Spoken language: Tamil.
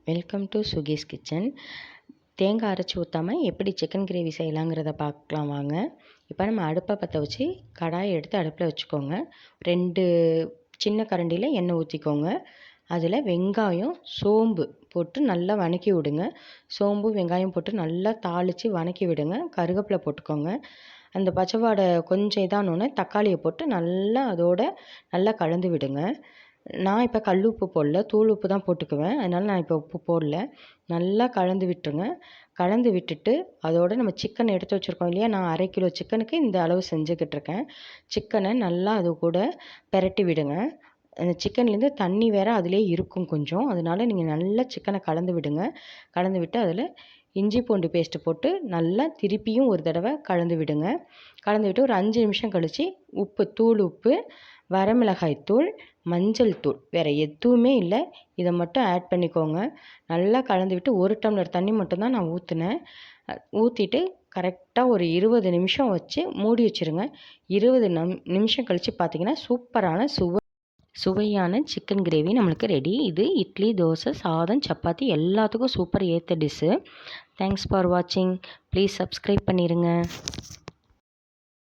Welcome to சுகீஸ் kitchen. தேங்காய் அரைச்சி ஊற்றாமல் எப்படி சிக்கன் கிரேவி செய்யலாங்கிறத பார்க்கலாம் வாங்க. இப்போ நம்ம அடுப்பை பற்ற வச்சு கடாயை எடுத்து அடுப்பில் வச்சுக்கோங்க. 2 சின்ன கரண்டியில் எண்ணெய் ஊற்றிக்கோங்க. அதில் வெங்காயம் சோம்பு போட்டு நல்லா வதக்கி விடுங்க. சோம்பு வெங்காயம் போட்டு நல்லா தாளித்து வதக்கி விடுங்க. கருவேப்பிலை போட்டுக்கோங்க. அந்த பச்சை வாடை கொஞ்சம் இதானோடனே தக்காளியை போட்டு நல்லா நல்லா கலந்து விடுங்க. நான் இப்போ கல் உப்பு போடல, தூள் உப்பு தான் போட்டுக்குவேன். அதனால் நான் இப்போ உப்பு போடல. நல்லா கலந்து விட்டுருங்க. கலந்து விட்டுட்டு நம்ம சிக்கன் எடுத்து வச்சுருக்கோம் இல்லையா, நான் 1/2 கிலோ சிக்கனுக்கு இந்த அளவு செஞ்சுக்கிட்டு இருக்கேன். சிக்கனை நல்லா அது கூட பெரட்டி விடுங்க. அந்த சிக்கன்லேருந்து தண்ணி வேறு அதிலே இருக்கும் கொஞ்சம். அதனால் நீங்கள் நல்லா சிக்கனை கலந்து விடுங்க. கலந்து விட்டு அதில் இஞ்சி பூண்டு பேஸ்ட்டு போட்டு நல்லா திருப்பியும் ஒரு தடவை கலந்து விடுங்க. கலந்து விட்டு ஒரு 5 நிமிஷம் கழித்து தூள் உப்பு, வரமிளகாய் தூள், மஞ்சள் தூள் வேறு எதுவுமே இல்லை, இதை மட்டும் ஆட் பண்ணிக்கோங்க. நல்லா கலந்து விட்டு 1 டம்ளர் தண்ணி மட்டும்தான் நான் ஊற்றினேன். ஊற்றிட்டு கரெக்டாக ஒரு 20 நிமிஷம் வச்சு மூடி வச்சுருங்க. 20 நிமிஷம் கழித்து பார்த்திங்கன்னா சூப்பரான சுவையான சிக்கன் கிரேவி நம்மளுக்கு ரெடி. இது இட்லி, தோசை, சாதம், சப்பாத்தி எல்லாத்துக்கும் சூப்பர் ஏற்ற டிஷ்ஷு. தேங்க்ஸ் ஃபார் வாட்சிங். ப்ளீஸ் சப்ஸ்கிரைப் பண்ணிடுங்க.